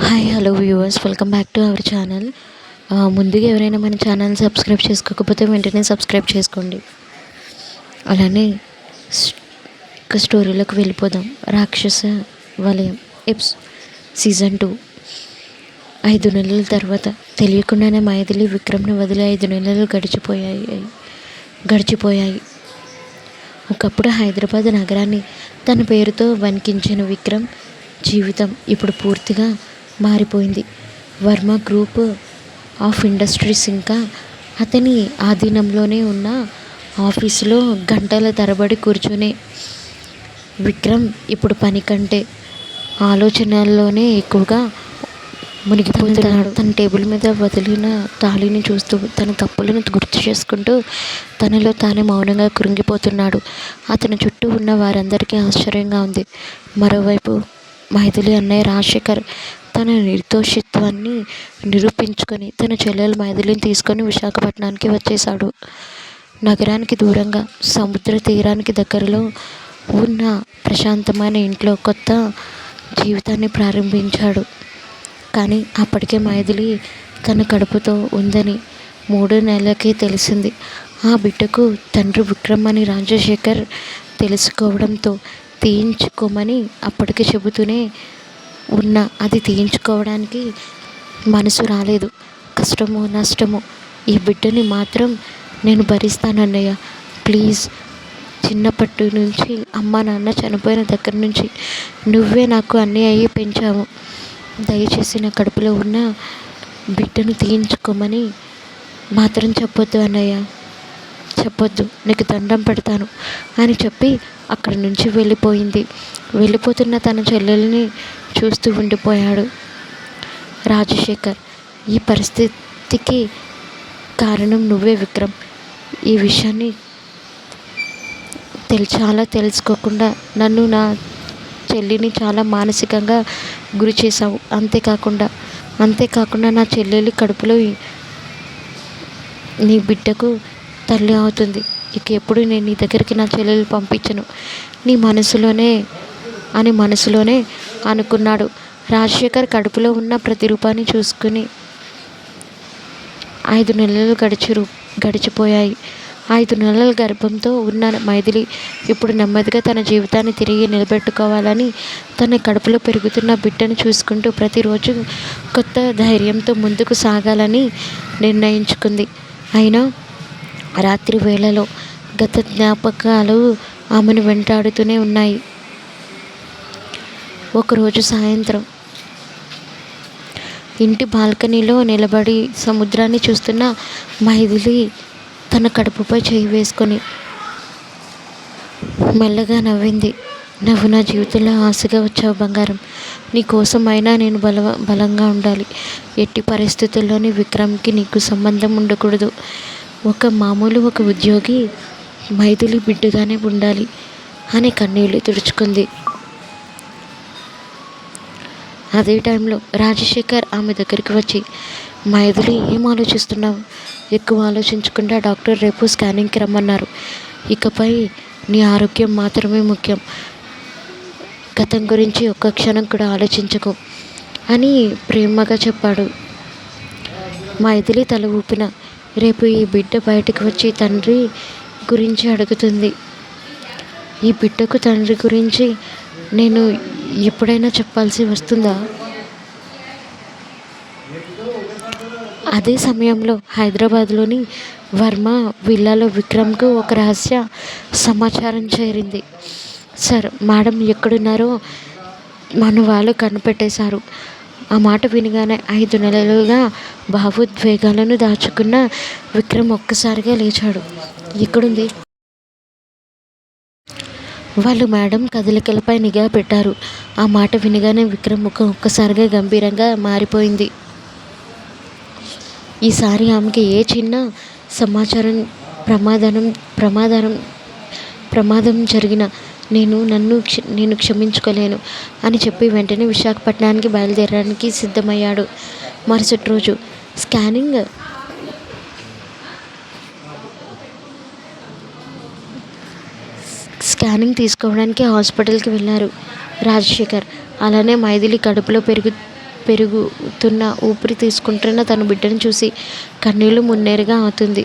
Hi hello viewers, welcome back to our channel. ముందుగా ఎవరైనా మన ఛానల్ సబ్స్క్రైబ్ చేసుకోకపోతే వెంటనే సబ్స్క్రైబ్ చేసుకోండి. అలానే స్టోరీలోకి వెళ్ళిపోదాం. రాక్షస వలయం సీజన్ 2. 5 నెలల తర్వాత తెలియకుండానే మైథిలి విక్రమ్ని వదిలి 5 నెలలు గడిచిపోయాయి. ఒకప్పుడు హైదరాబాద్ నగరాన్ని తన పేరుతో వణికించిన విక్రమ్ జీవితం ఇప్పుడు పూర్తిగా మారిపోయింది. వర్మ గ్రూప్ ఆఫ్ ఇండస్ట్రీస్ ఇంకా అతని ఆధీనంలోనే ఉన్న ఆఫీసులో గంటల తరబడి కూర్చునే విక్రమ్ ఇప్పుడు పని కంటే ఆలోచనల్లోనే ఎక్కువగా మునిగిపోతున్నాడు. తన టేబుల్ మీద వదిలిన తాళిని చూస్తూ తన తప్పులను గుర్తు చేసుకుంటూ తనలో తానే మౌనంగా కృంగిపోతున్నాడు. అతని చుట్టూ ఉన్న వారందరికీ ఆశ్చర్యంగా ఉంది. మరోవైపు మైథిలి అన్నయ్య రాజశేఖర్ తన నిర్దోషిత్వాన్ని నిరూపించుకొని తన చెల్లెలు మైథిలిని తీసుకొని విశాఖపట్నానికి వచ్చేశాడు. నగరానికి దూరంగా సముద్ర తీరానికి దగ్గరలో ఉన్న ప్రశాంతమైన ఇంట్లో కొత్త జీవితాన్ని ప్రారంభించాడు. కానీ అప్పటికే మైథిలి తన కడుపుతో ఉందని 3 నెలలకే తెలిసింది. ఆ బిడ్డకు తండ్రి విక్రమ్ అని రాజశేఖర్ తెలుసుకోవడంతో తీయించుకోమని అప్పటికే చెబుతూనే ఉన్నా అది తీయించుకోవడానికి మనసు రాలేదు. కష్టమో నష్టమో ఈ బిడ్డని మాత్రం నేను భరిస్తానన్నయ్య, ప్లీజ్. చిన్నప్పటి నుంచి అమ్మ నాన్న చనిపోయిన దగ్గర నుంచి నువ్వే నాకు అన్నీ అయ్యి పెంచావు. దయచేసి నా కడుపులో ఉన్న బిడ్డను తీయించుకోమని మాత్రం చెప్పొద్దు అన్నయ్య, చెప్పొద్దు, నీకు దండం పెడతాను అని చెప్పి అక్కడి నుంచి వెళ్ళిపోతున్న తన చెల్లెల్ని చూస్తూ ఉండిపోయాడు రాజశేఖర్. ఈ పరిస్థితికి కారణం నువ్వే విక్రమ్. ఈ విషయాన్ని తెలుసుకోకుండా నన్ను, నా చెల్లిని చాలా మానసికంగా గురి చేశావు. అంతేకాకుండా నా చెల్లెలి కడుపులో నీ బిడ్డకు తల్లి అవుతుంది. ఇక ఎప్పుడు నేను నీ దగ్గరికి నా చెల్లెలు పంపించను నీ మనసులోనే అనుకున్నాడు. రాజశేఖర్ కడుపులో ఉన్న ప్రతిరూపాన్ని చూసుకుని 5 నెలలు గడిచిపోయాయి. 5 నెలల గర్భంతో ఉన్న మైథిలి ఇప్పుడు నెమ్మదిగా తన జీవితాన్ని తిరిగి నిలబెట్టుకోవాలని తన కడుపులో పెరుగుతున్న బిడ్డను చూసుకుంటూ ప్రతిరోజు కొత్త ధైర్యంతో ముందుకు సాగాలని నిర్ణయించుకుంది. అయినా రాత్రి వేళలో గత జ్ఞాపకాలు ఆమెను వెంటాడుతూనే ఉన్నాయి. ఒకరోజు సాయంత్రం ఇంటి బాల్కనీలో నిలబడి సముద్రాన్ని చూస్తున్న మైథిలి తన కడుపుపై చేయి వేసుకొని మెల్లగా నవ్వింది. నువ్వు నా జీవితంలో ఆశగా వచ్చావు బంగారం. నీ కోసం అయినా నేను బలంగా ఉండాలి. ఎట్టి పరిస్థితుల్లోని విక్రమ్కి నీకు సంబంధం ఉండకూడదు. ఒక ఉద్యోగి మైథిలి బిడ్డగానే ఉండాలి అని కన్నీళ్లు తుడుచుకుంది. అదే టైంలో రాజశేఖర్ ఆమె దగ్గరికి వచ్చి, మైథిలి, ఏం ఆలోచిస్తున్నావు? ఎక్కువ ఆలోచించకుండా డాక్టర్ రేపు స్కానింగ్కి రమ్మన్నారు. ఇకపై నీ ఆరోగ్యం మాత్రమే ముఖ్యం. గతం గురించి ఒక్క క్షణం కూడా ఆలోచించకు అని ప్రేమగా చెప్పాడు. మైథిలి తల ఊపిన. రేపు ఈ బిడ్డ బయటకు వచ్చి తండ్రి గురించి అడుగుతుంది. ఈ బిడ్డకు తండ్రి గురించి నేను ఎప్పుడైనా చెప్పాల్సి వస్తుందా? అదే సమయంలో హైదరాబాద్లోని వర్మ విల్లాలో విక్రమ్కు ఒక రహస్య సమాచారం చేరింది. సార్, మేడం ఎక్కడున్నారో మన వాళ్ళు కనిపెట్టేశారు. ఆ మాట వినగానే 5 నెలలుగా భావోద్వేగాలను దాచుకున్న విక్రమ్ ఒక్కసారిగా లేచాడు. ఎక్కడుంది? వాళ్ళు మేడం కదలికలపై నిఘా పెట్టారు. ఆ మాట వినగానే విక్రమ్ ముఖం ఒక్కసారిగా గంభీరంగా మారిపోయింది. ఈసారి ఆమెకి ఏ చిన్న సమాచారం ప్రమాదం జరిగినా నేను క్షమించుకోలేను అని చెప్పి వెంటనే విశాఖపట్నానికి బయలుదేరడానికి సిద్ధమయ్యాడు. మరుసటి రోజు స్కానింగ్ తీసుకోవడానికి హాస్పిటల్కి వెళ్ళారు రాజశేఖర్. అలానే మైథిలి కడుపులో పెరుగుతున్న ఊపిరి తీసుకుంటున్న తన బిడ్డను చూసి కన్నీళ్లు మున్నేరుగా అవుతుంది.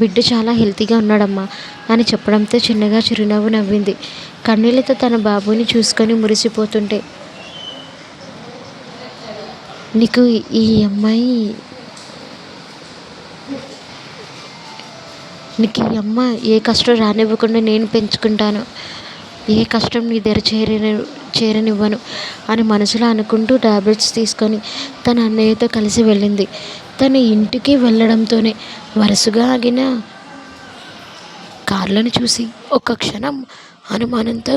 బిడ్డ చాలా హెల్తీగా ఉన్నాడమ్మా అని చెప్పడంతో చిన్నగా చిరునవ్వు నవ్వింది. కన్నీళ్లతో తన బాబుని చూసుకొని మురిసిపోతుంటే, నీకు ఈ అమ్మ ఏ కష్టం రానివ్వకుండా నేను పెంచుకుంటాను, ఏ కష్టం నీ దగ్గర చేరనివ్వను అని మనసులో అనుకుంటూ టాబ్లెట్స్ తీసుకొని తన అన్నయ్యతో కలిసి వెళ్ళింది. తన ఇంటికి వెళ్ళడంతోనే వరుసగా ఆగిన కార్లను చూసి ఒక్క క్షణం అనుమానంతో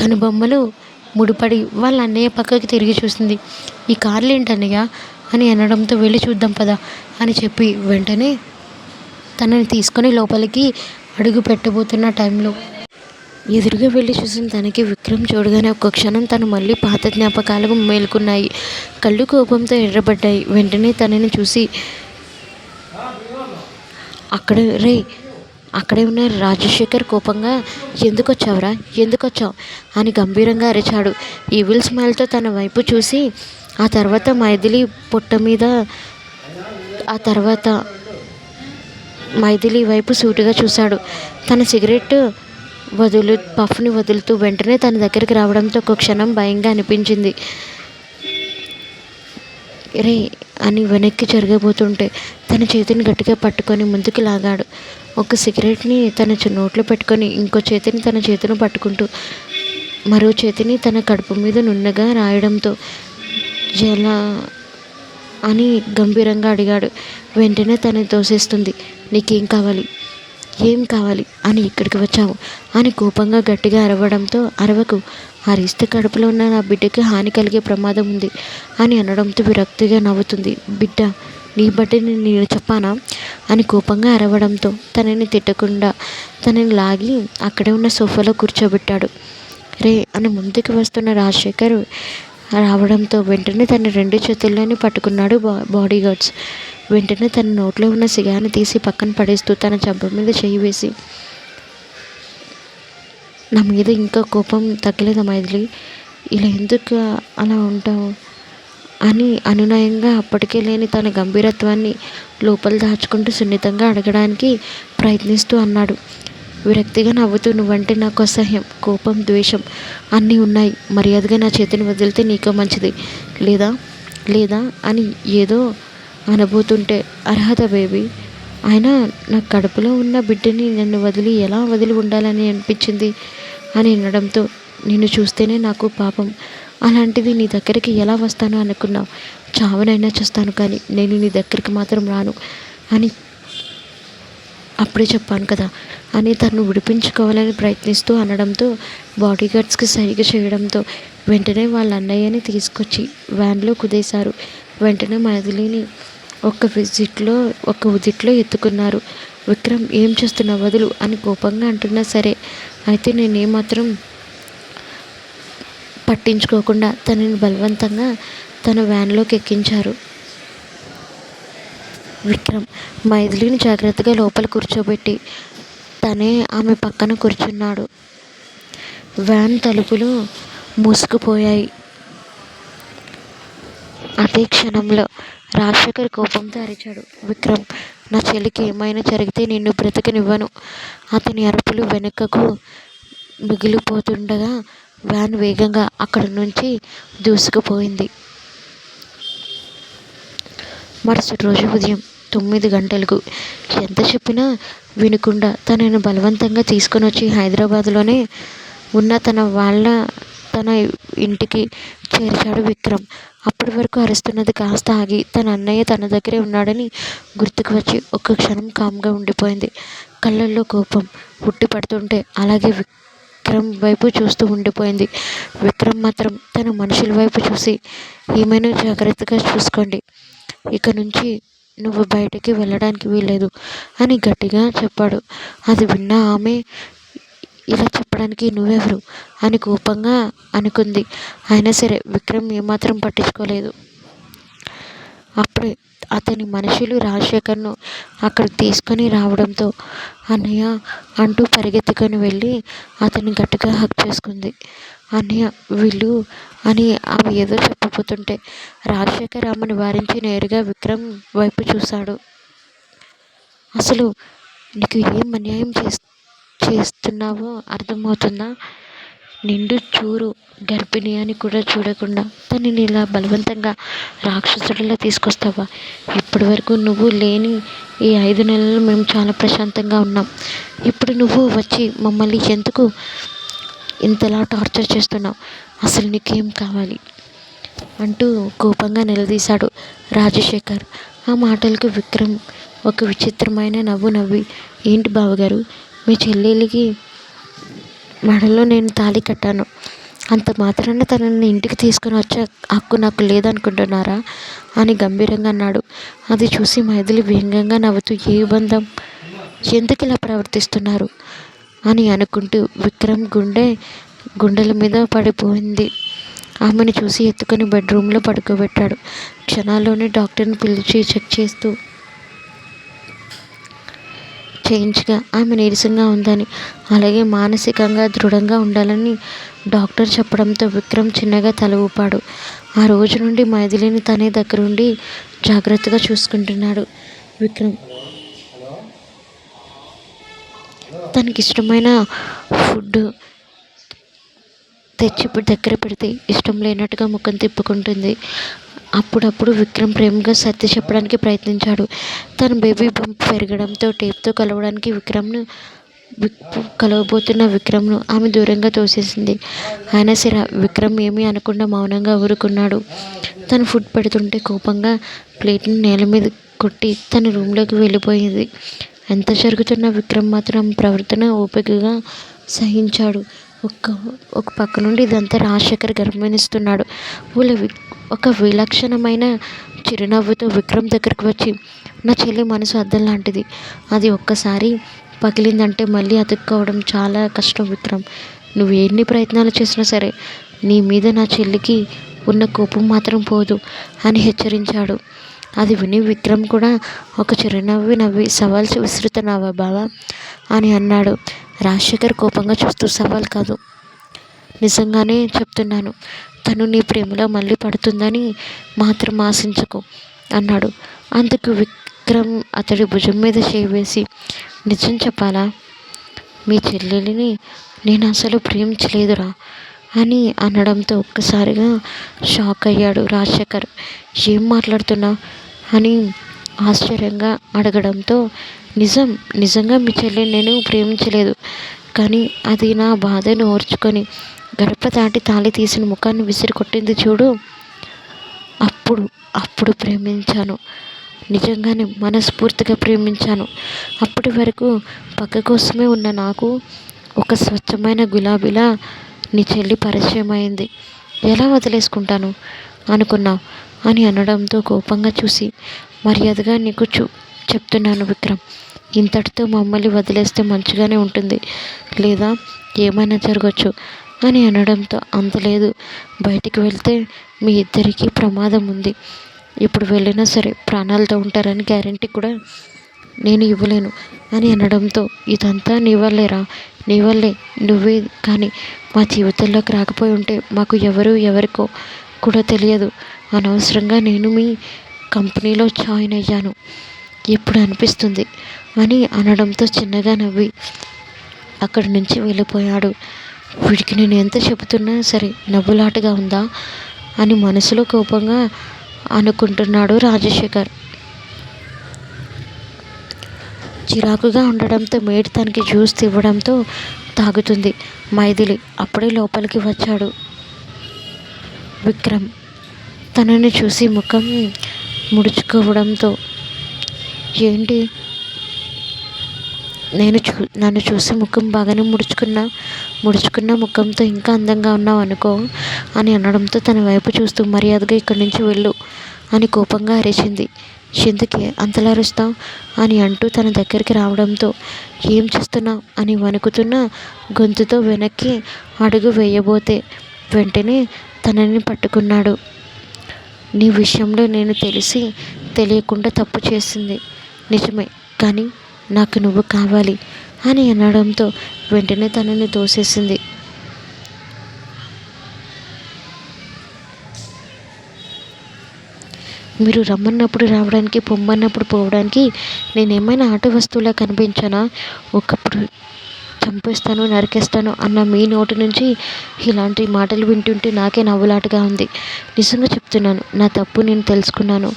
కనుబొమ్మలు ముడిపడి వాళ్ళ అన్నయ్య పక్కకి తిరిగి చూసింది. ఈ కార్లు ఏంటన్నయ్య అని అనడంతో వెళ్ళి చూద్దాం పదా అని చెప్పి వెంటనే తనని తీసుకొని లోపలికి అడుగు పెట్టబోతున్న టైంలో ఎదురుగా వెళ్ళి చూసిన తనకి విక్రమ్ చూడగానే ఒక్క క్షణం తను మళ్ళీ పాత జ్ఞాపకాలకు మేలుకున్నాయి. కళ్ళు కోపంతో ఎర్రబడ్డాయి. వెంటనే తనని చూసి అక్కడే ఉన్న రాజశేఖర్ కోపంగా ఎందుకు వచ్చావు అని గంభీరంగా అరిచాడు. ఈవిల్ స్మైల్తో తన వైపు చూసి ఆ తర్వాత మైథిలి పొట్ట మీద మైథిలి వైపు సూటిగా చూశాడు. తన సిగరెట్ పఫ్ని వదులుతూ వెంటనే తన దగ్గరికి రావడంతో ఒక క్షణం భయంగా అనిపించింది. రే అని వెనక్కి జరగబోతుంటే తన చేతిని గట్టిగా పట్టుకొని ముందుకు లాగాడు. ఒక సిగరెట్ని తన నోట్లో పెట్టుకొని ఇంకో చేతిని తన చేతిని పట్టుకుంటూ మరో చేతిని తన కడుపు మీద నున్నగా రాయడంతో జలా అని గంభీరంగా అడిగాడు. వెంటనే తనని తోసేస్తుంది. నీకేం కావాలి, ఏం కావాలి అని ఇక్కడికి వచ్చావు అని కోపంగా గట్టిగా అరవడంతో అరవకు, అరిస్తే కడుపులో ఉన్న నా బిడ్డకి హాని కలిగే ప్రమాదం ఉంది అని అనడంతో విరక్తిగా నవ్వుతుంది. బిడ్డ నీ బట్టిని నేను చెప్పానా అని కోపంగా అరవడంతో తనని తిట్టకుండా తనని లాగి అక్కడే ఉన్న సోఫాలో కూర్చోబెట్టాడు. రే అని ముందుకు వస్తున్న రాజశేఖర్ రావడంతో వెంటనే తన రెండు చేతుల్లోని పట్టుకున్నాడు బాడీగార్డ్స్. వెంటనే తన నోట్లో ఉన్న సిగాన్ని తీసి పక్కన పడేస్తూ తన చెంప మీద చేయి వేసి, నా మీద ఇంకా కోపం తగ్గలేదా మైథిలి, ఇలా ఎందుకు అలా ఉంటావు అని అనునయంగా అప్పటికే లేని తన గంభీరత్వాన్ని లోపల దాచుకుంటూ సున్నితంగా అడగడానికి ప్రయత్నిస్తూ అన్నాడు. విరక్తిగా నవ్వుతూ, నువ్వంటే నాకు అసహ్యం, కోపం, ద్వేషం అన్నీ ఉన్నాయి. మర్యాదగా నా చేతిని వదిలితే నీకో మంచిది, లేదా అని ఏదో అనబోతుంటే, అర్హత బేబీ, అయినా నా కడుపులో ఉన్న బిడ్డని నన్ను ఎలా వదిలి ఉండాలని అనిపించింది అని అనడంతో, నిన్ను చూస్తేనే నాకు పాపం, అలాంటిది నీ దగ్గరికి ఎలా వస్తాను అనుకున్నావు, చావనైనా చేస్తాను కానీ నేను నీ దగ్గరికి మాత్రం రాను అని అప్పుడే చెప్పాను కదా అని తను విడిపించుకోవాలని ప్రయత్నిస్తూ అనడంతో బాడీగార్డ్స్కి సైగ చేయడంతో వెంటనే వాళ్ళ అన్నయ్యని తీసుకొచ్చి వ్యాన్లో కుదేశారు. వెంటనే మైథిలిని ఒక ఉదిట్లో ఎత్తుకున్నారు. విక్రమ్ ఏం చేస్తున్నా వదులు అని కోపంగా అంటున్నా సరే అయితే నేనేమాత్రం పట్టించుకోకుండా తనని బలవంతంగా తన వ్యాన్లోకి ఎక్కించారు. విక్రమ్ మైథిలిని జాగ్రత్తగా లోపల కూర్చోబెట్టి తనే ఆమె పక్కన కూర్చున్నాడు. వ్యాన్ తలుపులు మూసుకుపోయాయి. అదే క్షణంలో రాజశేఖర్ కోపంతో అరిచాడు. విక్రమ్, నా చెల్లికి ఏమైనా జరిగితే నిన్ను బ్రతకనివ్వను. అతని అరుపులు వెనుకకు మిగిలిపోతుండగా వ్యాన్ వేగంగా అక్కడి నుంచి దూసుకుపోయింది. మరుసటి రోజు ఉదయం 9 గంటలకు ఎంత చెప్పినా వినకుండా తనను బలవంతంగా తీసుకొని వచ్చి హైదరాబాద్లోనే ఉన్న తన ఇంటికి చేర్చాడు విక్రమ్. అప్పటి వరకు అరుస్తున్నది కాస్త ఆగి తన అన్నయ్య తన దగ్గరే ఉన్నాడని గుర్తుకు వచ్చి ఒక్క క్షణం కామ్గా ఉండిపోయింది. కళ్ళల్లో కోపం ఉట్టి పడుతుంటే అలాగే విక్రమ్ వైపు చూస్తూ ఉండిపోయింది. విక్రమ్ మాత్రం తన మనుషుల వైపు చూసి, ఏమైనా జాగ్రత్తగా చూసుకోండి, ఇక నుంచి నువ్వు బయటికి వెళ్ళడానికి వీల్లేదు అని గట్టిగా చెప్పాడు. అది విన్న ఆమె, ఇలా చెప్పడానికి నువ్వెవరు అని కోపంగా అనుకుంది. అయినా సరే విక్రమ్ ఏమాత్రం పట్టించుకోలేదు. అప్పుడే అతని మనుషులు రాజశేఖర్ను అక్కడికి తీసుకొని రావడంతో అన్నయ్య అంటూ పరిగెత్తుకొని వెళ్ళి అతన్ని గట్టిగా హక్ చేసుకుంది. అన్నయ్య వీళ్ళు అని ఆమె ఏదో చెప్పబోతుంటే రాజశేఖర్ ఆమెను వారించి నేరుగా విక్రమ్ వైపు చూశాడు. అసలు నీకు ఏం అన్యాయం చేస్తున్నావో అర్థమవుతుందా? నిండు చూరు గర్భిణి అని కూడా చూడకుండా తనని ఇలా బలవంతంగా రాక్షసుడిలా తీసుకొస్తావా? ఇప్పటి వరకు నువ్వు లేని ఈ 5 నెలలు మేము చాలా ప్రశాంతంగా ఉన్నాం. ఇప్పుడు నువ్వు వచ్చి మమ్మల్ని ఎందుకు ఇంతలా టార్చర్ చేస్తున్నావు? అసలు నీకేం కావాలి అంటూ కోపంగా నిలదీశాడు రాజశేఖర్. ఆ మాటలకు విక్రమ్ ఒక విచిత్రమైన నవ్వు నవ్వి, ఏంటి బావగారు, మీ చెల్లెలికి మెడలో నేను తాళి కట్టాను, అంత మాత్రాన తనని ఇంటికి తీసుకుని వచ్చే హక్కు నాకు లేదనుకుంటున్నారా అని గంభీరంగా అన్నాడు. అది చూసి మైథిలి వ్యంగ్యంగా నవ్వుతూ, ఏ బంధం, ఎందుకు ఇలా ప్రవర్తిస్తున్నారు అని అనుకుంటూ విక్రమ్ గుండెల మీద పడిపోయింది. ఆమెను చూసి ఎత్తుకొని బెడ్రూమ్లో పడుకోబెట్టాడు. క్షణాల్లోనే డాక్టర్ని పిలిచి చెక్ చేయించగా ఆమె నీరసంగా ఉందని, అలాగే మానసికంగా దృఢంగా ఉండాలని డాక్టర్ చెప్పడంతో విక్రమ్ చిన్నగా తల ఊపాడు. ఆ రోజు నుండి మైథిలిని తనే దగ్గరుండి జాగ్రత్తగా చూసుకుంటున్నాడు విక్రమ్. తనకిష్టమైన ఫుడ్ తెచ్చి దగ్గర పెడితే ఇష్టం లేనట్టుగా ముఖం తిప్పుకుంటుంది. అప్పుడప్పుడు విక్రమ్ ప్రేమగా సర్ది చెప్పడానికి ప్రయత్నించాడు. తన బేబీ బంప్ పెరగడంతో టేప్తో కలవబోతున్న విక్రమ్ను ఆమె దూరంగా తోసేసింది. అయినా సరే విక్రమ్ ఏమీ అనకుండా మౌనంగా ఊరుకున్నాడు. తను ఫుడ్ పెడుతుంటే కోపంగా ప్లేట్ని నేల మీద కొట్టి తన రూమ్లోకి వెళ్ళిపోయింది. ఎంత జరుగుతున్నా విక్రమ్ మాత్రం ప్రవర్తన ఓపికగా సహించాడు. ఒక పక్క నుండి ఇదంతా రాజశేఖర్ గమనిస్తున్నాడు. ఒక విలక్షణమైన చిరునవ్వుతో విక్రమ్ దగ్గరకు వచ్చి, నా చెల్లి మనసు అద్దం లాంటిది, అది ఒక్కసారి పగిలిందంటే మళ్ళీ అతుక్కోవడం చాలా కష్టం విక్రమ్. నువ్వు ఎన్ని ప్రయత్నాలు చేసినా సరే నీ మీద నా చెల్లికి ఉన్న కోపం మాత్రం పోదు అని హెచ్చరించాడు. అది విని విక్రమ్ కూడా ఒక చిరునవ్వు నవ్వి, సవాల్ విసురుతున్నావా బావా అని అన్నాడు. రాజశేఖర్ కోపంగా చూస్తూ, సవాల్ కాదు, నిజంగానే చెప్తున్నాను. తను నీ ప్రేమలో మళ్ళీ పడుతుందని మాత్రం ఆశించకు అన్నాడు. అందుకు విక్రమ్ అతడి భుజం మీద చేయి వేసి, నిజం చెప్పాలా, మీ చెల్లెలిని నేను అసలు ప్రేమించలేదురా అని అనడంతో ఒక్కసారిగా షాక్ అయ్యాడు రాజశేఖర్. ఏం మాట్లాడుతున్నావు అని ఆశ్చర్యంగా అడగడంతో, నిజంగా మీ చెల్లిని నేను ప్రేమించలేదు, కానీ అది నా బాధను ఓర్చుకొని గడప దాటి తాళి తీసిన ముఖాన్ని విసిరి కొట్టింది చూడు, అప్పుడు ప్రేమించాను. నిజంగానే మనస్ఫూర్తిగా ప్రేమించాను. అప్పటి వరకు పక్క కోసమే ఉన్న నాకు ఒక స్వచ్ఛమైన గులాబీలా నీ చెల్లి పరిచయం అయింది. ఎలా వదిలేసుకుంటాను అనుకున్నావు అని అనడంతో కోపంగా చూసి, మర్యాదగా నీకు చెప్తున్నాను విక్రమ్, ఇంతటితో మమ్మల్ని వదిలేస్తే మంచిగానే ఉంటుంది, లేదా ఏమైనా జరగచ్చు అని అనడంతో, అంత లేదు, బయటికి వెళ్తే మీ ఇద్దరికీ ప్రమాదం ఉంది. ఇప్పుడు వెళ్ళినా సరే ప్రాణాలతో ఉంటారని గ్యారెంటీ కూడా నేను ఇవ్వలేను అని అనడంతో, ఇదంతా నీ వల్లేరా, నీ వల్లే, నువ్వే కానీ మా జీవితంలోకి రాకపోయి ఉంటే మాకు ఎవరికో కూడా తెలియదు. అనవసరంగా నేను మీ కంపెనీలో జాయిన్ అయ్యాను, ఇప్పుడు అనిపిస్తుంది అని అనడంతో చిన్నగా నవ్వి అక్కడి నుంచి వెళ్ళిపోయాడు. వీడికి నేను ఎంత చెబుతున్నా సరే నవ్వులాటగా ఉందా అని మనసులో కోపంగా అనుకుంటున్నాడు రాజశేఖర్. చిరాకుగా ఉండడంతో మేడ్ తనకి జ్యూస్ ఇవ్వడంతో తాగుతుంది మైథిలి. అప్పుడే లోపలికి వచ్చాడు విక్రమ్. తనని చూసి ముఖం ముడుచుకోవడంతో, ఏంటి నన్ను చూసి ముఖం బాగానే ముడుచుకున్న ముఖంతో ఇంకా అందంగా ఉన్నావు అనుకో అని అనడంతో తన వైపు చూస్తూ, మర్యాదగా ఇక్కడి నుంచి వెళ్ళు అని కోపంగా అరిచింది. ఎందుకే అంతలా అరుస్తావు అని అంటూ తన దగ్గరికి రావడంతో, ఏం చేస్తున్నావు అని వణుకుతున్న గొంతుతో వెనక్కి అడుగు వేయబోతే వెంటనే తనని పట్టుకున్నాడు. నీ విషయంలో నేను తెలిసి తెలియకుండా తప్పు చేసింది నిజమే, కానీ నాకు నువ్వు కావాలి అని అనడంతో వెంటనే తనని తోసేసింది. మీరు రమ్మన్నప్పుడు రావడానికి, పొమ్మన్నప్పుడు పోవడానికి నేనేమైనా ఆట వస్తువులా కనిపించానా? ఒకప్పుడు చంపేస్తాను, నరికేస్తాను అన్న మీ నోటి నుంచి ఇలాంటి మాటలు వింటుంటే నాకే నవ్వులాటగా ఉంది. నిజంగా చెప్తున్నాను, నా తప్పు నేను తెలుసుకున్నాను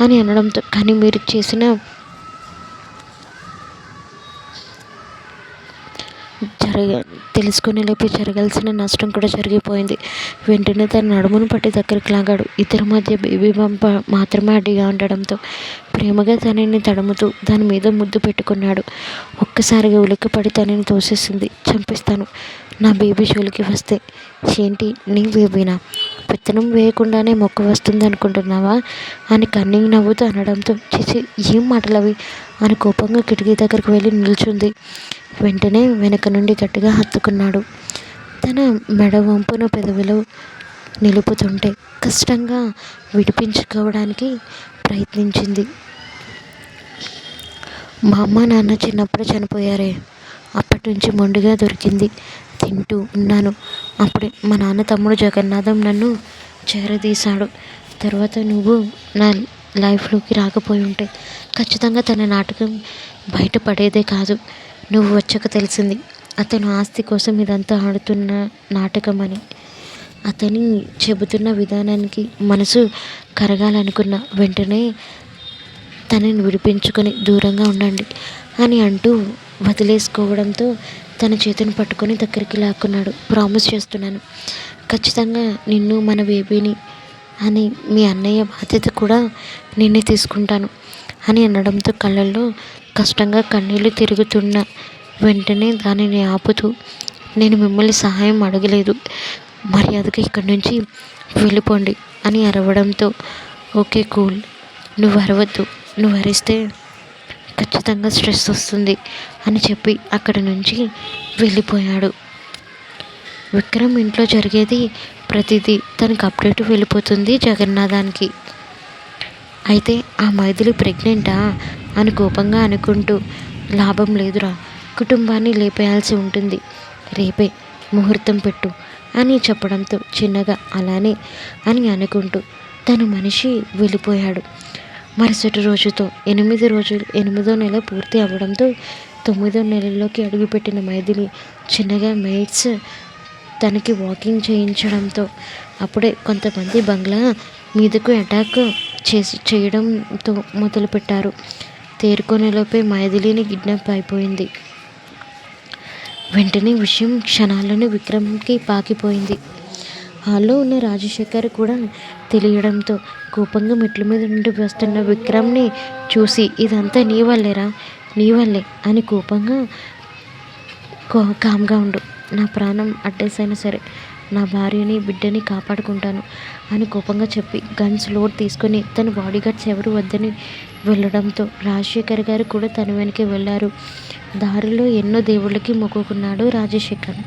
అని అనడంతో, కానీ మీరు చేసిన తెలుసుకునేలోపే జరగాల్సిన నష్టం కూడా జరిగిపోయింది. వెంటనే తన నడుమును పట్టి దగ్గరికి లాగాడు. ఇద్దరి మధ్య బేబీ బంప మాత్రమే అడ్డుగా ఉండడంతో ప్రేమగా తనని తడుముతూ దాని మీద ముద్దు పెట్టుకున్నాడు. ఒక్కసారిగా ఉలిక్కిపడి తనని తోసేసింది. చంపేస్తాను నా బేబీ జోలికి వస్తే. ఏంటి, నీ బేబీనా? పెత్తనం వేయకుండానే మొక్క వస్తుంది అనుకుంటున్నావా అని కన్నింగ్ నవ్వుతూ అనడంతో, చేసి ఏం మాటలవి అని కోపంగా కిటికీ దగ్గరికి వెళ్ళి నిల్చుంది. వెంటనే వెనక నుండి గట్టిగా హత్తుకున్నాడు. తన మెడ వంపును పెదవిలో నిలుపుతుంటే కష్టంగా విడిపించుకోవడానికి ప్రయత్నించింది. మా అమ్మ నాన్న చిన్నప్పుడు చనిపోయారే, అప్పటి నుంచి మొండిగా దొరికింది తింటూ ఉన్నాను. అప్పుడే మా నాన్న తమ్ముడు జగన్నాథం నన్ను చేరదీశాడు. తర్వాత నువ్వు నా లైఫ్లోకి రాకపోయి ఉంటే ఖచ్చితంగా తన నాటకం బయటపడేదే కాదు. నువ్వు వచ్చాక తెలిసింది అతను ఆస్తి కోసం ఇదంతా ఆడుతున్న నాటకం అని. అతని చెబుతున్న విధానానికి మనసు కరగాలనుకున్న వెంటనే తనని విడిపించుకొని దూరంగా ఉండండి అని అంటూ వదిలేసుకోవడంతో తన చేతిని పట్టుకొని దగ్గరికి లాక్కున్నాడు. ప్రామిస్ చేస్తున్నాను, ఖచ్చితంగా నిన్ను, మన బేబీని అని మీ అన్నయ్య బాధ్యత కూడా నేనే తీసుకుంటాను అని అనడంతో కళ్ళల్లో కష్టంగా కన్నీళ్ళు తిరుగుతున్న వెంటనే దానిని ఆపుతూ, నేను మిమ్మల్ని సహాయం అడగలేదు, మర్యాదగా ఇక్కడి నుంచి వెళ్ళిపోండి అని అరవడంతో, ఓకే కూల్, నువ్వు అరవద్దు, నువ్వు అరిస్తే ఖచ్చితంగా స్ట్రెస్ వస్తుంది అని చెప్పి అక్కడి నుంచి వెళ్ళిపోయాడు. విక్రమ్ ఇంట్లో జరిగేది ప్రతిదీ తనకు అప్డేట్ వెళ్ళిపోతుంది జగన్నాథానికి. అయితే ఆ మైథిలి ప్రెగ్నెంటా అని కోపంగా అనుకుంటూ, లాభం లేదురా, కుటుంబాన్ని లేపేయాల్సి ఉంటుంది, రేపే ముహూర్తం పెట్టు అని చెప్పడంతో చిన్నగా అలానే అని అనుకుంటూ తన మనిషి వెళ్ళిపోయాడు. మరుసటి రోజుతో 8 రోజులు 8వ నెల పూర్తి అవ్వడంతో 9వ నెలలోకి అడుగుపెట్టిన మైథిలి చిన్నగా మెయిట్స్ తనకి వాకింగ్ చేయించడంతో అప్పుడే కొంతమంది బంగ్లా మీదకు అటాక్ చేయడంతో మొదలుపెట్టారు. తేరుకునేలోపే మైథిలిని కిడ్నాప్ అయిపోయింది. వెంటనే విషయం క్షణాల్లోనే విక్రమ్కి పాకిపోయింది. హాల్లో ఉన్న రాజశేఖర్ కూడా తెలియడంతో కోపంగా మెట్ల మీద నుండి వస్తున్న విక్రమ్ని చూసి, ఇదంతా నీ వల్లేరా, నీ వల్లే అని కోపంగా, కామ్గా ఉండు, నా ప్రాణం అడ్డేసైనా సరే నా భార్యని బిడ్డని కాపాడుకుంటాను అని కోపంగా చెప్పి గన్స్ లోడ్ తీసుకొని తన బాడీగార్డ్స్ ఎవరు వద్దని వెళ్ళడంతో రాజశేఖర్ గారు కూడా తన వెనకే వెళ్ళారు. దారిలో ఎన్నో దేవుళ్ళకి మొక్కుకున్నాడు రాజశేఖర్.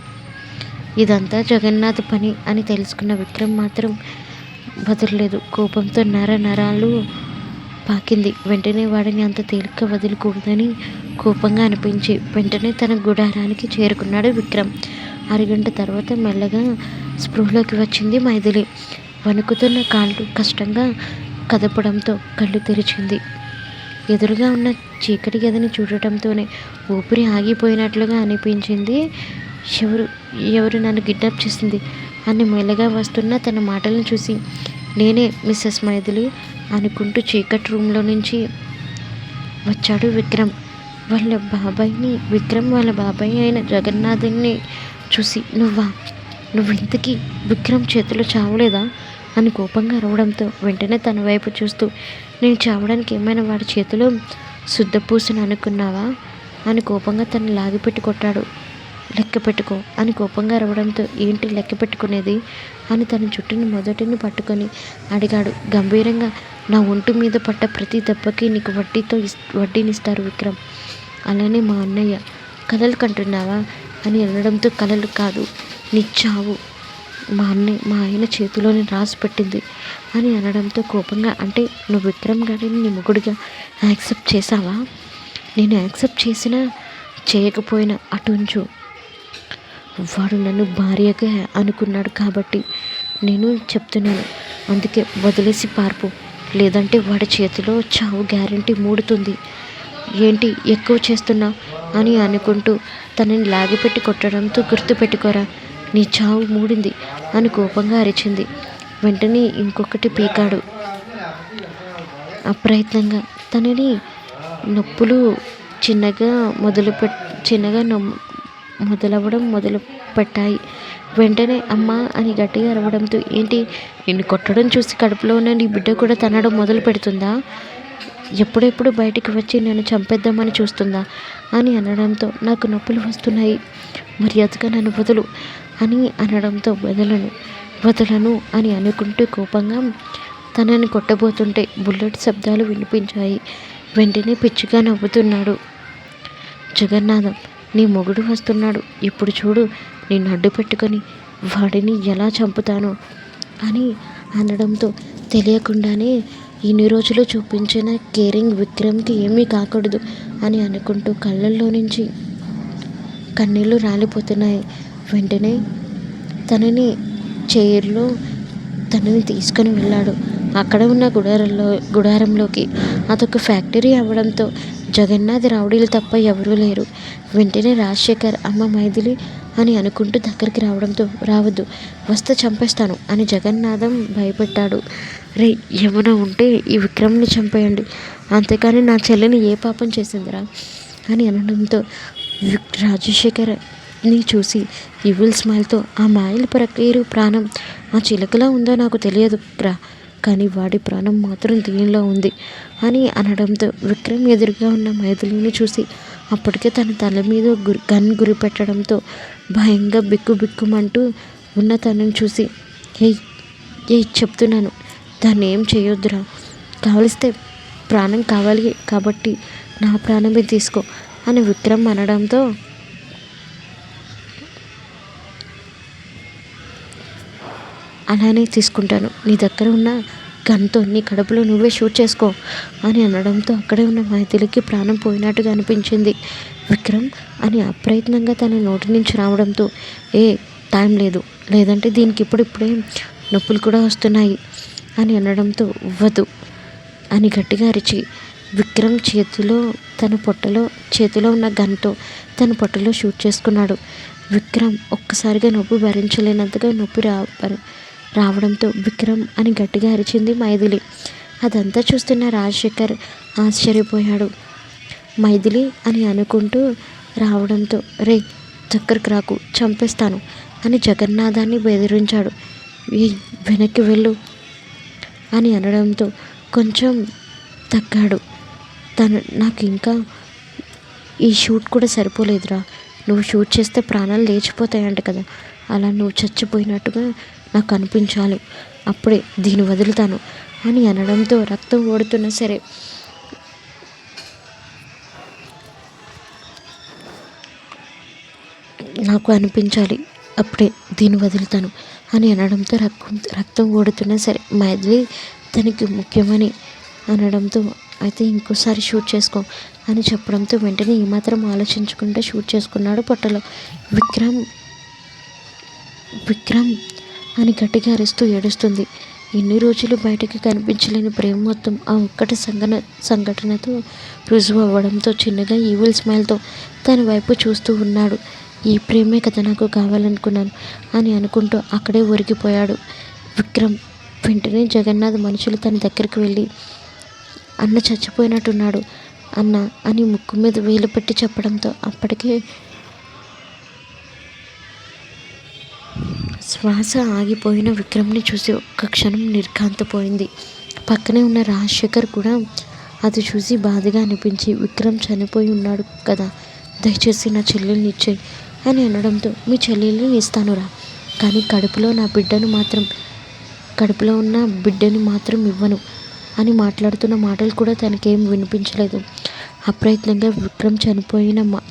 ఇదంతా జగన్నాథ్ పని అని తెలుసుకున్న విక్రమ్ మాత్రం వదలలేదు. కోపంతో నరాలు పాకింది. వెంటనే వాడిని అంత తేలిక వదిలికూడదని కోపంగా అనిపించి వెంటనే తన గుడారానికి చేరుకున్నాడు విక్రమ్. అరగంట తర్వాత మెల్లగా స్పృహలోకి వచ్చింది మైథిలి. వణుకుతున్న కాళ్ళు కష్టంగా కదపడంతో కళ్ళు తెరిచింది. ఎదురుగా ఉన్న చీకటి గదిని చూడటంతోనే ఊపిరి ఆగిపోయినట్లుగా అనిపించింది. ఎవరు నన్ను కిడ్నాప్ చేసింది అని మెల్లగా వస్తున్న తన మాటలను చూసి, నేనే మిస్సెస్ మైథిలి అనుకుంటూ చీకటి రూమ్లో నుంచి వచ్చాడు విక్రమ్. విక్రమ్ వాళ్ళ బాబాయ్ అయిన జగన్నాథుని చూసి, నువ్వు ఇంతకీ విక్రమ్ చేతిలో చావలేదా అని కోపంగా అరవడంతో వెంటనే తన వైపు చూస్తూ, నేను చావడానికి ఏమైనా వాడి చేతిలో శుద్ధపూసను అనుకున్నావా అని కోపంగా తను లాగిపెట్టి కొట్టాడు. లెక్క పెట్టుకో అని కోపంగా అరవడంతో, ఏంటి లెక్క పెట్టుకునేది అని తన జుట్టుని మొదటిని పట్టుకొని అడిగాడు గంభీరంగా. నా ఒంటి మీద పట్ట ప్రతి దెబ్బకి నీకు వడ్డీనిస్తారు విక్రమ్. అలానే మా అన్నయ్య. కలలు కంటున్నావా అని అనడంతో, కలలు కాదు, నీ చావు మా ఆయన చేతిలోని రాసి పెట్టింది అని అనడంతో కోపంగా, అంటే నువ్వు విక్రమ్ గారిని నీ మొగుడిగా యాక్సెప్ట్ చేసావా? నేను యాక్సెప్ట్ చేసినా చేయకపోయినా అటుంచు, వాడు నన్ను భార్యగా అనుకున్నాడు కాబట్టి నేను చెప్తున్నాను, అందుకే వదిలేసి పార్పు, లేదంటే వాడి చేతిలో చావు గ్యారంటీ మూడుతుంది. ఏంటి ఎక్కువ చేస్తున్నా అని అనుకుంటూ తనని లాగిపెట్టి కొట్టడంతో, గుర్తుపెట్టుకోరా, నీ చావు మూడింది అని కోపంగా అరిచింది. వెంటనే ఇంకొకటి పీకాడు. అప్రయత్నంగా తనని నొప్పులు చిన్నగా మొదలవ్వడం మొదలు పెట్టాయి. వెంటనే అమ్మా అని గట్టిగా అరవడంతో, ఏంటి నిన్ను కొట్టడం చూసి కడుపులో ఉన్న నీ బిడ్డ కూడా తనడం మొదలు పెడుతుందా? ఎప్పుడెప్పుడు బయటికి వచ్చి నన్ను చంపేద్దామని చూస్తుందా అని అనడంతో, నాకు నొప్పులు వస్తున్నాయి, మర్యాదగా నన్ను వదులు అని అనడంతో, వదలను అని అనుకుంటూ కోపంగా తనని కొట్టబోతుంటే బుల్లెట్ శబ్దాలు వినిపించాయి. వెంటనే పిచ్చిగా నవ్వుతున్నాడు. జగన్నాథం, నీ మొగుడు వస్తున్నాడు, ఇప్పుడు చూడు నిన్ను అడ్డు పెట్టుకొని వాడిని ఎలా చంపుతాను అని అనడంతో, తెలియకుండానే ఇన్ని రోజులు చూపించిన కేరింగ్ విక్రమ్కి ఏమీ కాకూడదు అని అనుకుంటూ కళ్ళల్లో నుంచి కన్నీళ్ళు రాలిపోతున్నాయి. వెంటనే తనని చైర్లో తీసుకొని వెళ్ళాడు. అక్కడ ఉన్న గుడారంలోకి. అదొక ఫ్యాక్టరీ అవ్వడంతో జగన్నాథ్ రౌడీలు తప్ప ఎవరూ లేరు. వెంటనే రాజశేఖర్ అమ్మ మైథిలి అని అనుకుంటూ దగ్గరికి రావడంతో, రావద్దు, వస్తే చంపేస్తాను అని జగన్నాథం భయపెట్టాడు. రే, ఏమైనా ఉంటే ఈ విక్రమ్ని చంపేయండి, అంతేకాని నా చెల్లిని ఏ పాపం చేసిందిరా అని అనడంతో, రాజశేఖర్ని చూసి ఈవిల్ స్మైల్తో, ఆ మాయల ప్రక్రియరు ప్రాణం ఆ చిలకలా ఉందో నాకు తెలియదు రా, కానీ వాడి ప్రాణం మాత్రం దీనిలో ఉంది అని అనడంతో, విక్రమ్ ఎదురుగా ఉన్న మైథిలిని చూసి అప్పటికే తన తల మీద గన్ గురిపెట్టడంతో భయంగా బిక్కుమంటూ ఉన్న తనని చూసి, ఏ చెప్తున్నాను, దాన్ని ఏం చేయొద్దురా, కావలిస్తే ప్రాణం కావాలి కాబట్టి నా ప్రాణమే తీసుకో అని విక్రమ్ అనడంతో, అలానే తీసుకుంటాను, నీ దగ్గర ఉన్న గన్తో నీ కడుపులో నువ్వే షూట్ చేసుకో అని అనడంతో అక్కడే ఉన్న మైథిలికి ప్రాణం పోయినట్టుగా అనిపించింది. విక్రమ్ అని అప్రయత్నంగా తన నోటి నుంచి రావడంతో, టైం లేదు, లేదంటే దీనికి ఇప్పుడిప్పుడే నొప్పులు కూడా వస్తున్నాయి అని అనడంతో, వద్దు అని గట్టిగా అరిచి విక్రమ్ చేతిలో ఉన్న గన్తో తన పొట్టలో షూట్ చేసుకున్నాడు. విక్రమ్ ఒక్కసారిగా నొప్పి భరించలేనంతగా నొప్పి రావడంతో, విక్రమ్ అని గట్టిగా అరిచింది మైథిలి. అదంతా చూస్తున్న రాజశేఖర్ ఆశ్చర్యపోయాడు. మైథిలి అని అనుకుంటూ రావడంతో, రే దగ్గరకు రాకు, చంపేస్తాను అని జగన్నాథాన్ని బెదిరించాడు. వెనక్కి వెళ్ళు అని అనడంతో కొంచెం తగ్గాడు. నాకు ఇంకా ఈ షూట్ కూడా సరిపోలేదురా, నువ్వు షూట్ చేస్తే ప్రాణాలు లేచిపోతాయంట కదా, అలా నువ్వు చచ్చిపోయినట్టుగా నాకు అనిపించాలి, అప్పుడే దీన్ని వదులుతాను అని అనడంతో, రక్తం ఓడుతున్నా సరే నాకు అనిపించాలి, అప్పుడే దీన్ని వదులుతాను అని అనడంతో, రక్తం ఓడుతున్నా సరే మైథిలి తనకి ముఖ్యమని అనడంతో, అయితే ఇంకోసారి షూట్ చేసుకో అని చెప్పడంతో వెంటనే ఏమాత్రం ఆలోచించకుండా షూట్ చేసుకున్నాడు పొట్టలో. విక్రమ్ అని గట్టిగా అరుస్తూ ఏడుస్తుంది. ఎన్ని రోజులు బయటకి కనిపించలేని ప్రేమ మొత్తం ఆ ఒక్కటి సంఘటనతో రుజువు అవ్వడంతో చిన్నగా ఈవిల్ స్మైల్తో తన వైపు చూస్తూ ఉన్నాడు. ఈ ప్రేమే కదా నాకు కావాలనుకున్నాను అని అనుకుంటూ అక్కడే ఒరిగిపోయాడు విక్రమ్. వెంటనే జగన్నాథ్ మనుషులు తన దగ్గరికి వెళ్ళి, అన్న చచ్చిపోయినట్టున్నాడు అన్న అని ముక్కు మీద వేలు పెట్టి చెప్పడంతో అప్పటికే శ్వాస ఆగిపోయిన విక్రమ్ని చూసి ఒక్క క్షణం నిర్ఘాంతపోయింది. పక్కనే ఉన్న రాజశేఖర్ కూడా అది చూసి బాధగా అనిపించి, విక్రమ్ చనిపోయి ఉన్నాడు కదా, దయచేసి నా చెల్లెల్ని ఇచ్చేయి అని అనడంతో, మీ చెల్లెల్ని ఇస్తానురా, కానీ కడుపులో ఉన్న బిడ్డని మాత్రం ఇవ్వను అని మాట్లాడుతున్న మాటలు కూడా తనకేం వినిపించలేదు. అప్రయత్నంగా విక్రమ్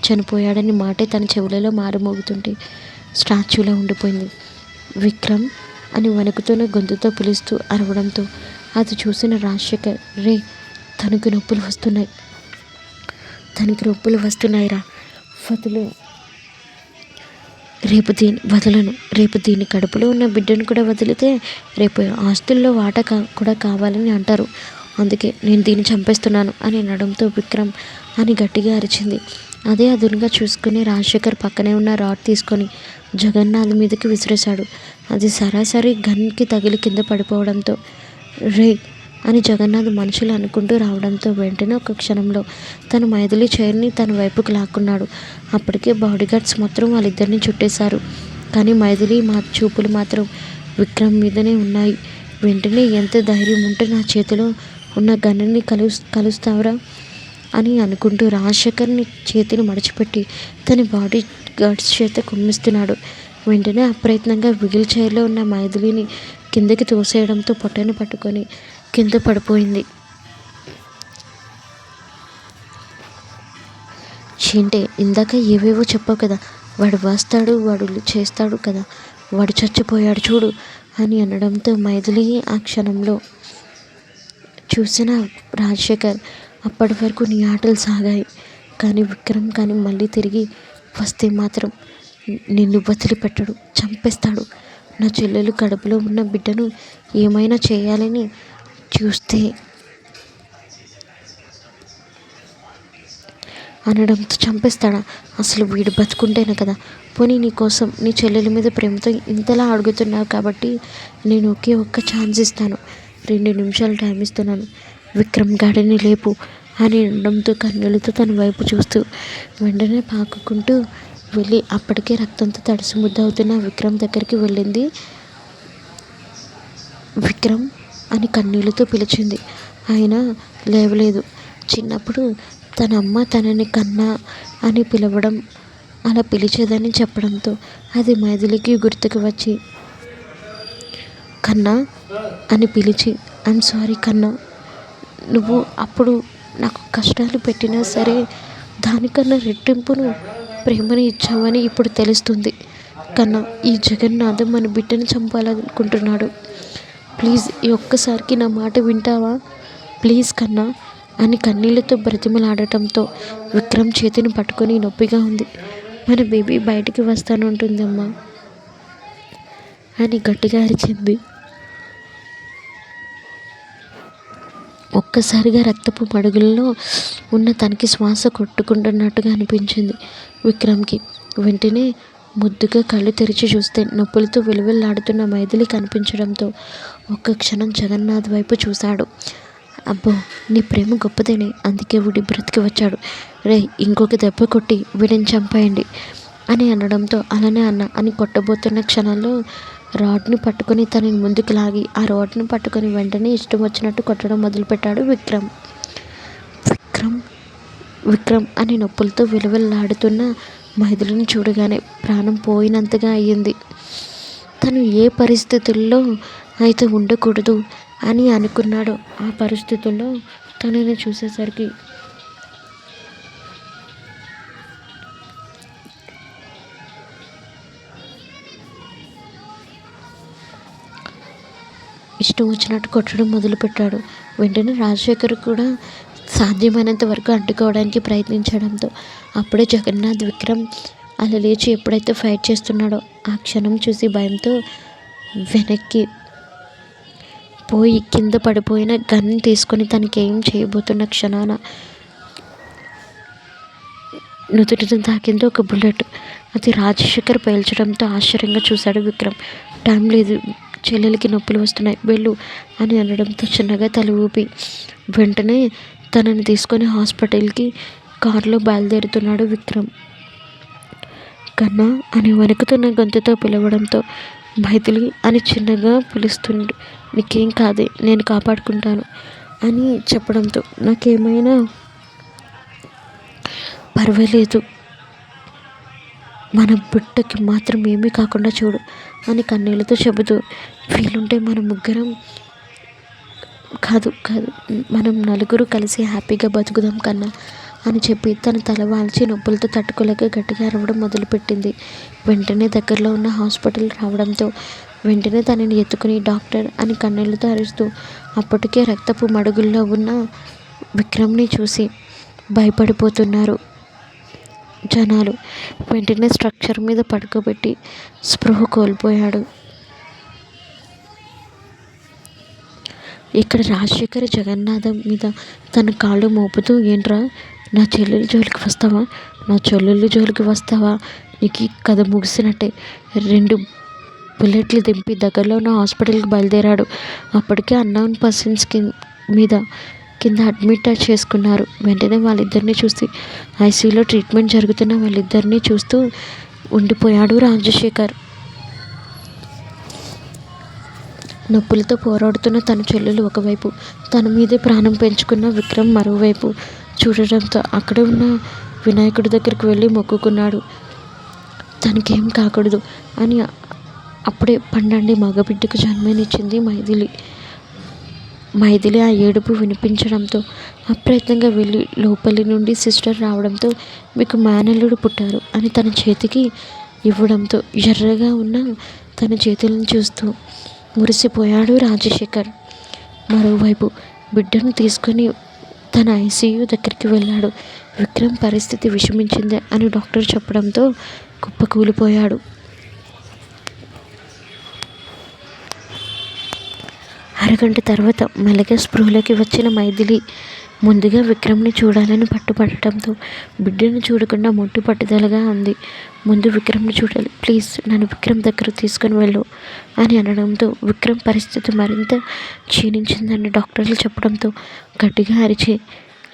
చనిపోయాడని మాటే తన చెవులలో మారుమోగుతుంటే స్టాచ్యూలో ఉండిపోయింది. విక్రమ్ అని వణుకుతున్న గొంతుతో పిలుస్తూ అరవడంతో అది చూసిన రాజశేఖర్, రే తనకి నొప్పులు వస్తున్నాయి, తనకి నొప్పులు వస్తున్నాయిరా, వదులు, వదలను, రేపు దీని కడుపులో ఉన్న బిడ్డను కూడా వదిలితే రేపు ఆస్తుల్లో వాటా కూడా కావాలని అంటారు, అందుకే నేను దీన్ని చంపేస్తున్నాను అని అనడంతో విక్రమ్ అని గట్టిగా అరిచింది. అదే అదునుగా చూసుకుని రాజశేఖర్ పక్కనే ఉన్న రాడ్ తీసుకొని జగన్నాథ్ మీదకి విసిరేశాడు. అది సరాసరి గన్కి తగిలి కింద పడిపోవడంతో రే అని జగన్నాథ్ మనుషులు అనుకుంటూ రావడంతో వెంటనే ఒక క్షణంలో తన మైథిలి చైర్ని తన వైపుకు లాక్కున్నాడు. అప్పటికే బాడీగార్డ్స్ మొత్తం వాళ్ళిద్దరిని చుట్టేశారు. కానీ మైథిలి చూపులు మాత్రం విక్రమ్ మీదనే ఉన్నాయి. వెంటనే ఎంత ధైర్యం ఉంటే నా చేతిలో ఉన్న గన్నుని కలుస్తావురా అని అనుకుంటూ రాజశేఖర్ని చేతిని మడిచిపెట్టి తన బాడీ గార్డ్స్ చేత కుమ్మిస్తున్నాడు. వెంటనే అప్రయత్నంగా వీల్ చైర్లో ఉన్న మైథిలిని కిందకి తోసేయడంతో పొట్టను పట్టుకొని కింద పడిపోయింది. ఏంటే ఇందాక ఏవేవో చెప్పావు కదా, వాడు వస్తాడు, వాడు చేస్తాడు కదా, వాడు చచ్చిపోయాడు చూడు అని అనడంతో మైథిలి ఆ క్షణంలో చూసిన రాజశేఖర్, అప్పటి వరకు నీ ఆటలు సాగాయి, కానీ విక్రమ్ కానీ మళ్ళీ తిరిగి వస్తే మాత్రం నిన్ను వదిలిపెట్టడు, చంపేస్తాడు, నా చెల్లెలు కడుపులో ఉన్న బిడ్డను ఏమైనా చేయాలని చూస్తే అనడంతో చంపేస్తాడా, అసలు వీడు బతుకుంటేనే కదా, పోనీ నీ కోసం నీ చెల్లెల మీద ప్రేమతో ఇంతలా అడుగుతున్నావు కాబట్టి నేను ఒకే ఒక్క ఛాన్స్ ఇస్తాను, 2 నిమిషాలు టైం ఇస్తున్నాను, విక్రమ్ గాడిని లేపు అని అనడంతో కన్నులతో తన వైపు చూస్తూ వెంటనే పాకుకుంటూ వెళ్ళి అప్పటికే రక్తంతో తడిసి ముద్దవుతున్న విక్రమ్ దగ్గరికి వెళ్ళింది. విక్రమ్ అని కన్నీళ్ళతో పిలిచింది. ఆయన లేవలేదు. చిన్నప్పుడు తన అమ్మ తనని కన్నా అని పిలవడం, అలా పిలిచేదని చెప్పడంతో అది మైథిలికి గుర్తుకు వచ్చి కన్నా అని పిలిచి, ఐఎమ్ సారీ కన్నా, నువ్వు అప్పుడు నాకు కష్టాలు పెట్టినా సరే దానికన్నా రెట్టింపును ప్రేమని ఇచ్చావని ఇప్పుడు తెలుస్తుంది కన్నా, ఈ జగన్నాథ్ మన బిడ్డని చంపాలనుకుంటున్నాడు, ప్లీజ్ ఈ ఒక్కసారికి నా మాట వింటావా, ప్లీజ్ కన్నా అని కన్నీళ్లతో బ్రతిమలాడటంతో విక్రమ్ చేతిని పట్టుకొని నొప్పిగా ఉంది, మన బేబీ బయటికి వస్తానంటుందమ్మా అని గట్టిగా అరిచింది. ఒక్కసారిగా రక్తపు మడుగుల్లో ఉన్న తనకి శ్వాస కొట్టుకుంటున్నట్టుగా అనిపించింది విక్రమ్కి. వెంటనే ముద్దుగా కళ్ళు తెరిచి చూస్తే నొప్పులతో విలువెల్లాడుతున్న మైథిలి కనిపించడంతో ఒక్క క్షణం జగన్నాథ్ వైపు చూశాడు. అబ్బో నీ ప్రేమ గొప్పదేనే, అందుకే వీడి బ్రతికి వచ్చాడు, రే ఇంకొక దెబ్బ కొట్టి వీడిని చంపేయండి అని అనడంతో అలానే అన్న అని కొట్టబోతున్న క్షణంలో రాడ్ని పట్టుకొని తనని ముందుకు లాగి ఆ రాడ్ని పట్టుకొని వెంటనే ఇష్టం వచ్చినట్టు కొట్టడం మొదలుపెట్టాడు విక్రమ్. విక్రమ్ విక్రమ్ అని నొప్పులతో విలువెల్లాడుతున్న మైథిలిని చూడగానే ప్రాణం పోయినంతగా అయ్యింది. తను ఏ పరిస్థితుల్లో అయితే ఉండకూడదు అని అనుకున్నాడో ఆ పరిస్థితుల్లో తనని చూసేసరికి ఇష్టం వచ్చినట్టు కొట్టడం మొదలుపెట్టాడు. వెంటనే రాజశేఖర్ కూడా సాధ్యమైనంత వరకు అడ్డుకోవడానికి ప్రయత్నించడంతో అప్పుడే జగన్నాథ్ విక్రమ్ అలా లేచి ఎప్పుడైతే ఫైట్ చేస్తున్నాడో ఆ క్షణం చూసి భయంతో వెనక్కి పోయి కింద పడిపోయిన గన్ తీసుకొని తనకి ఏం చేయబోతున్న క్షణాన నుదుటిని తాకింది ఒక బుల్లెట్. అది రాజశేఖర్ పేల్చడంతో ఆశ్చర్యంగా చూశాడు విక్రమ్. టైం లేదు, చెల్లెలకి నొప్పులు వస్తున్నాయి, వెళ్ళు అని అనడంతో చిన్నగా తల ఊపి వెంటనే తనని తీసుకొని హాస్పిటల్కి కారులో బయలుదేరుతున్నాడు విక్రమ్. కన్నా అని వణుకుతున్న గొంతుతో పిలవడంతో మైథిలి అని చిన్నగా పిలుస్తుండు, నీకేం కాదే, నేను కాపాడుకుంటాను అని చెప్పడంతో నాకేమైనా పర్వాలేదు, మన బిడ్డకి మాత్రం ఏమీ కాకుండా చూడు అని కన్నీళ్ళతో చెబుతూ వీలుంటే మనం ముగ్గురం కాదు మనం నలుగురు కలిసి హ్యాపీగా బతుకుదాం కన్నా అని చెప్పి తన తల వాల్చి నొప్పులతో తట్టుకోలేక గట్టిగా అరవడం మొదలుపెట్టింది. వెంటనే దగ్గరలో ఉన్న హాస్పిటల్ రావడంతో వెంటనే తనని ఎత్తుకుని డాక్టర్ అని కన్నీళ్లతో అరుస్తూ అప్పటికే రక్తపు మడుగుల్లో ఉన్న విక్రమ్ని చూసి భయపడిపోతున్నారు జనాలు. వెంటనే స్ట్రక్చర్ మీద పడుకోబెట్టి స్పృహ కోల్పోయాడు. ఇక్కడ రాజశేఖర్ జగన్నాథం మీద తన కాళ్ళు మోపుతూ, ఏంట్రా నా చెల్లెలు జోలికి వస్తావా, నా చెల్లెళ్ళు జోలికి వస్తావా, నీకు ఈ కథ ముగిసినట్టే. 2 బుల్లెట్లు దింపి దగ్గరలో ఉన్న హాస్పిటల్కి బయలుదేరాడు. అప్పటికే అన్నోన్ పర్సన్స్ కింద అడ్మిట్ చేసుకున్నారు. వెంటనే వాళ్ళిద్దరిని చూసి ఐసీయూలో ట్రీట్మెంట్ జరుగుతున్న వాళ్ళిద్దరినీ చూస్తూ ఉండిపోయాడు రాజశేఖర్. నొప్పులతో పోరాడుతున్న తన చెల్లెలు ఒకవైపు, తన మీదే ప్రాణం పెంచుకున్న విక్రమ్ మరోవైపు చూడడంతో అక్కడే ఉన్న వినాయకుడి దగ్గరికి వెళ్ళి మొక్కుకున్నాడు. తనకేం కాకూడదు అని. అప్పుడే 12 మగబిడ్డకు జన్మనిచ్చింది మైథిలి. ఆ ఏడుపు వినిపించడంతో అప్రయత్నంగా వెళ్ళి లోపలి నుండి సిస్టర్ రావడంతో మీకు మేనల్లుడు పుట్టారు అని తన చేతికి ఇవ్వడంతో ఎర్రగా ఉన్న తన చేతులను చూస్తూ మురిసిపోయాడు రాజశేఖర్. మరోవైపు బిడ్డను తీసుకొని తన ఐసీయూ దగ్గరికి వెళ్ళాడు. విక్రమ్ పరిస్థితి విషమించింది అని డాక్టర్ చెప్పడంతో కుప్పకూలిపోయాడు. అరగంట తర్వాత మెల్లగా స్పృహలోకి వచ్చిన మైథిలి ముందుగా విక్రమ్ని చూడాలని పట్టుపట్టడంతో బిడ్డను చూడకుండా మొట్టు పట్టుదలగా ఉంది. ముందు విక్రమ్ని చూడాలి, ప్లీజ్ నన్ను విక్రమ్ దగ్గర తీసుకొని వెళ్ళు అని అనడంతో విక్రమ్ పరిస్థితి మరింత క్షీణించిందని డాక్టర్లు చెప్పడంతో గట్టిగా అరిచి,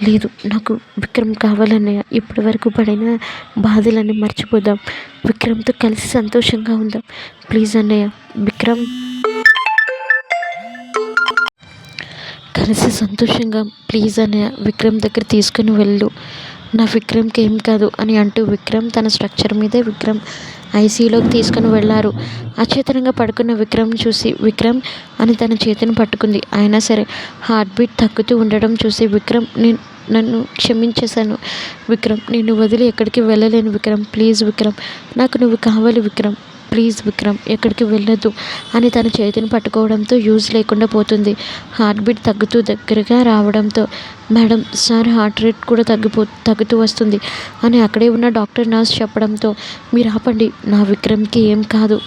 లేదు నాకు విక్రమ్ కావాలన్నయ్య, ఇప్పటి వరకు పడిన బాధలన్నీ మర్చిపోదాం, విక్రమ్తో కలిసి సంతోషంగా ఉందాం, ప్లీజ్ అన్నయ్య, విక్రమ్ కలిసి సంతోషంగా ప్లీజ్ అన్నయ్య, విక్రమ్ దగ్గర తీసుకుని వెళ్ళు, నా విక్రమ్కి ఏం కాదు అని అంటూ విక్రమ్ తన స్ట్రక్చర్ మీదే విక్రమ్ ఐసీయూలోకి తీసుకుని వెళ్ళారు. అచేతనంగా పడుకున్న విక్రమ్ చూసి విక్రమ్ అని తన చేతిని పట్టుకుంది. అయినా సరే హార్ట్ బీట్ తగ్గుతూ ఉండడం చూసి విక్రమ్, నన్ను క్షమించేశాను విక్రమ్, నిన్ను వదిలి ఎక్కడికి వెళ్ళలేను విక్రమ్, ప్లీజ్ విక్రమ్, నాకు నువ్వు కావాలి విక్రమ్, ప్లీజ్ విక్రమ్ ఎక్కడికి వెళ్ళొద్దు అని తన చేతిని పట్టుకోవడంతో యూజ్ లేకుండా పోతుంది. హార్ట్ బీట్ తగ్గుతూ దగ్గరగా రావడంతో మేడం సార్ హార్ట్ రేట్ కూడా తగ్గుతూ వస్తుంది అని అక్కడే ఉన్న డాక్టర్ నర్స్ చెప్పడంతో మీరు ఆపండి, నా విక్రమ్కి ఏం కాదు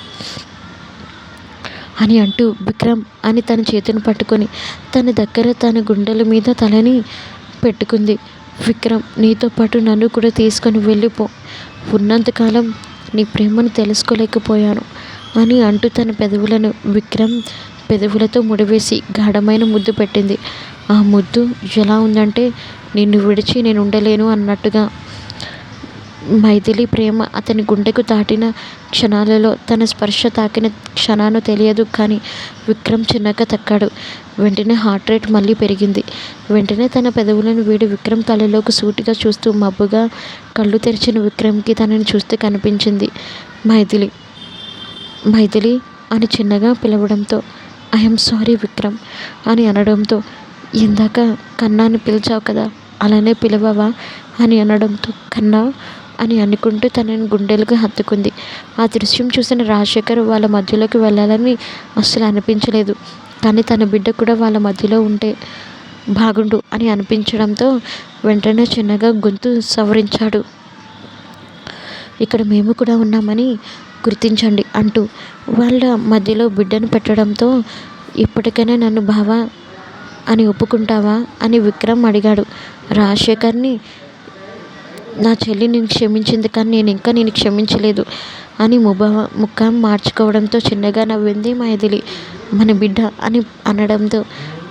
అని అంటూ విక్రమ్ అని తన చేతిని పట్టుకొని తన దగ్గర తన గుండెల మీద తలని పెట్టుకుంది. విక్రమ్ నీతో పాటు నన్ను కూడా తీసుకొని వెళ్ళిపో, ఉన్నంతకాలం నీ ప్రేమను తెలుసుకోలేకపోయాను అని అంటూ తన పెదవులను విక్రమ్ పెదవులతో ముడివేసి గాఢమైన ముద్దు పెట్టింది. ఆ ముద్దు ఎలా ఉందంటే నిన్ను విడిచి నేను ఉండలేను అన్నట్టుగా. మైథిలి ప్రేమ అతని గుండెకు తాటిన క్షణాలలో తన స్పర్శ తాకిన క్షణాన్ని తెలియదు కానీ విక్రమ్ చిన్నగా తక్కాడు. వెంటనే హార్ట్ రేట్ మళ్ళీ పెరిగింది. వెంటనే తన పెదవులను వీడి విక్రమ్ కళ్ళలోకి సూటిగా చూస్తూ మబ్బుగా కళ్ళు తెరిచిన విక్రమ్కి తనని చూస్తే కనిపించింది మైథిలి అని చిన్నగా పిలవడంతో ఐఎమ్ సారీ విక్రమ్ అని అనడంతో ఇందాక కన్నాని పిలిచావు కదా అలానే పిలవవా అని అనడంతో కన్నా అని అనుకుంటూ తనని గుండెలకు హత్తుకుంది. ఆ దృశ్యం చూసిన రాజశేఖర్ వాళ్ళ మధ్యలోకి వెళ్ళాలని అస్సలు అనిపించలేదు. కానీ తన బిడ్డ కూడా వాళ్ళ మధ్యలో ఉంటే బాగుండు అని అనిపించడంతో వెంటనే చిన్నగా గొంతు సవరించాడు. ఇక్కడ మేము కూడా ఉన్నామని గుర్తించండి అంటూ వాళ్ళ మధ్యలో బిడ్డను పెట్టడంతో ఇప్పటికైనా నన్ను బావా అని ఒప్పుకుంటావా అని విక్రమ్ అడిగాడు రాజశేఖర్ని. నా చెల్లి నేను క్షమించింది కానీ నేను ఇంకా క్షమించలేదు అని ముఖం మార్చుకోవడంతో చిన్నగా నవ్వింది మైథిలి. మన బిడ్డ అని అనడంతో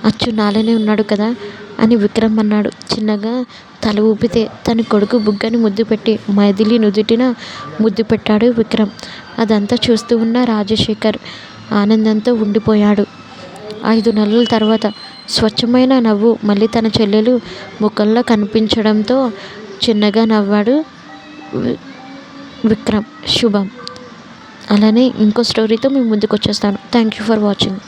అచ్చు నాలనే ఉన్నాడు కదా అని విక్రమ్ అన్నాడు. చిన్నగా తల ఊపితే తన కొడుకు బుగ్గని ముద్దు పెట్టి మైథిలి నుదుటిన ముద్దు పెట్టాడు విక్రమ్. అదంతా చూస్తూ ఉన్న రాజశేఖర్ ఆనందంతో ఉండిపోయాడు. 5 నెలల తర్వాత స్వచ్ఛమైన నవ్వు మళ్ళీ తన చెల్లెలు ముఖంలో కనిపించడంతో చిన్నగా నవ్వాడు విక్రమ్. శుభం. అలానే ఇంకో స్టోరీతో మీ ముందుకు వచ్చేస్తాను. Thank you for watching.